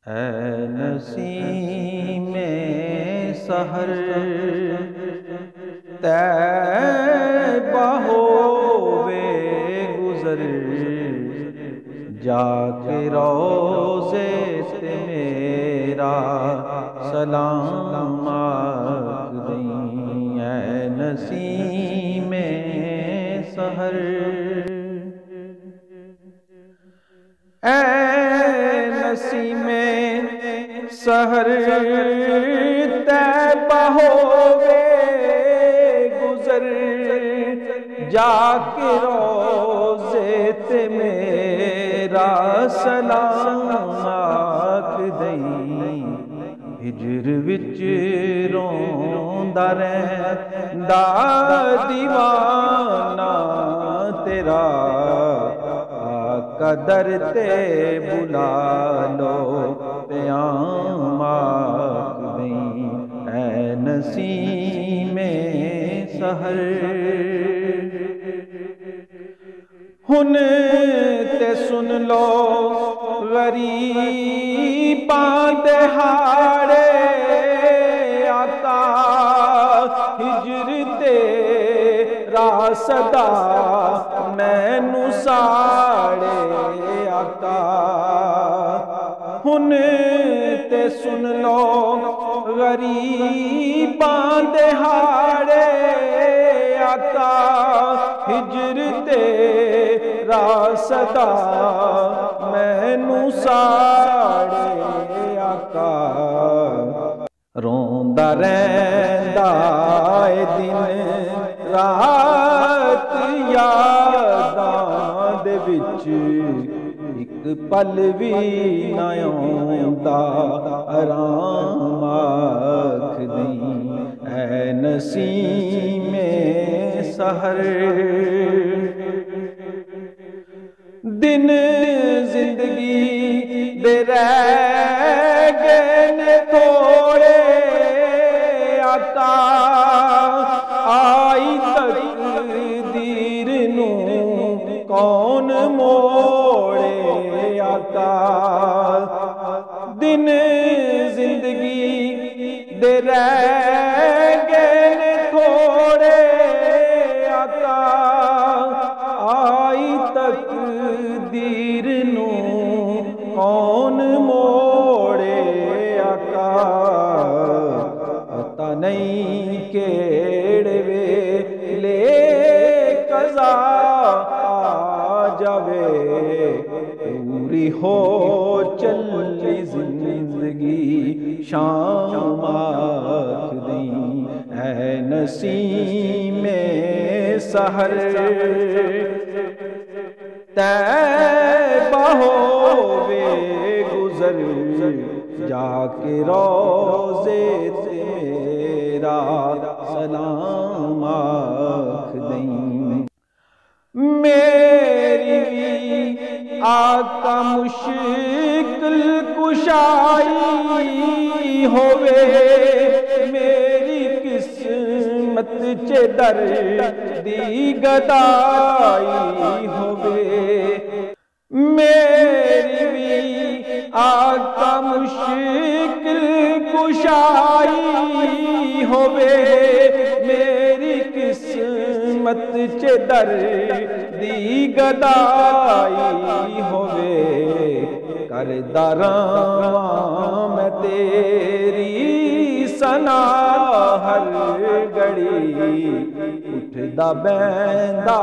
اے نسیم سحر طیبہ ہووے گزر، جا کے روضے تے میرا سلام آکھ دیں۔ اے نسیم سحر، اے نسیم سحر طیبہ ہووے گزر، جا کے روضے تے میرا سلام آکھ دیں۔ ہجر وچ روندا رہندا دیوانہ تیرا، آقا در تے بلا لو پیام آکھ دیں۔ اے نسیم سحر، ہن تے سن لو غریباں دے ہاڑے، آقا ہجر تے راسدہ مینوں ساڑے، آقا ہن تے سن لو غریباں دے ہاڑے، آقا ہجر تے راسدہ مینوں ساڑے، آقا روندا رہندا اے دن رات یاداں دے وچ، ایک پل وی نہ آوندا آرام آکھ دیں۔ اے نسیم سحر، دن زندگی دے رہ گئے نے تھوڑے، آقا آئی تقدیر نوں کون موڑے، آقا دن زندگی دے رہ گئے نے تھوڑے، آقا آئی تقدیر نوں کون موڑے، آقا پتہ نہیں کیڑے ویلے قضا آ جاوے، پوری ہو چلی زندگی شام آکھ دیں۔ اے نسیم سحر طیبہ ہووے گزر، جا کے روضے تے میرا سلام آکھ دیں۔ میری بھی آقا مشکل کشائی ہووے، میری قسمت چ دردی گدائی ہووے، میری بھی آقا مشکل کشائی ہووے، میری قسمت چ دردی گدائی ہووے، کردا رہواں میں تیری ثنا ہر گھڑی، اٹھدا بہندا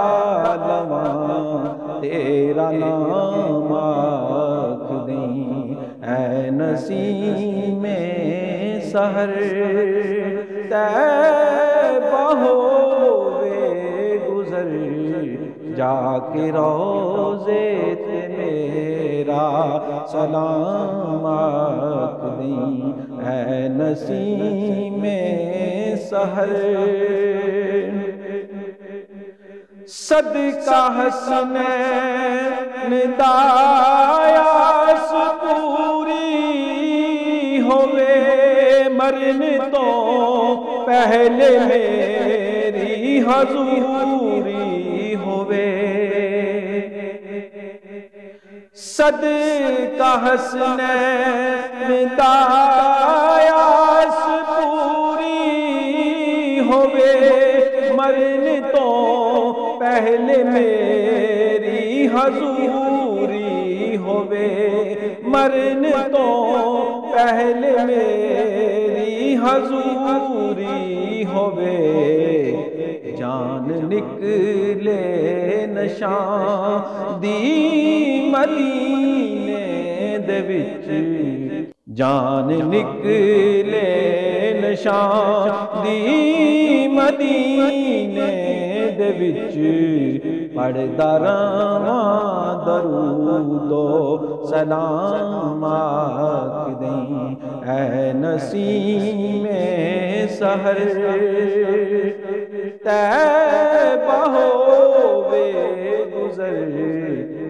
لواں تیرا نام آکھ دیں۔ اے نسیم سحر طیبہ ہووے گزر، جا کے روضے تے میرا سلام آکھ دیں۔ اے نسیم سحر، صدقہ حسنین دا آس پوری ہووے، مرن تو پہلے میری حضوری ہووے، صدقہ حسنین دایاس پوری ہوئے مرن تو پہلے میری حضوری ہوئے مرن تو پہلے میری حضوری ہوئے جان نکلے نشان دی مدینے دے وچ جان نکلے نشان دی مدینے دے وچ پڑھدا رہواں درود و سلام آکھدیں اے نسیم سحر طیبہ ہووے گزر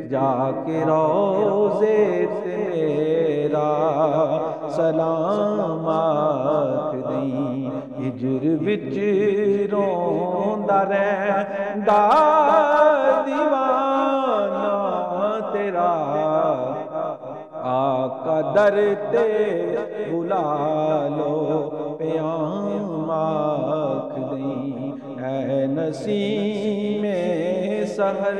جا کے روزے تے میرا سلام آکھدیں ہجر وچ روندا رہندا دیوانہ تیرا آقا در تے بلا لو پیام آکھدیں اے نسیم سحر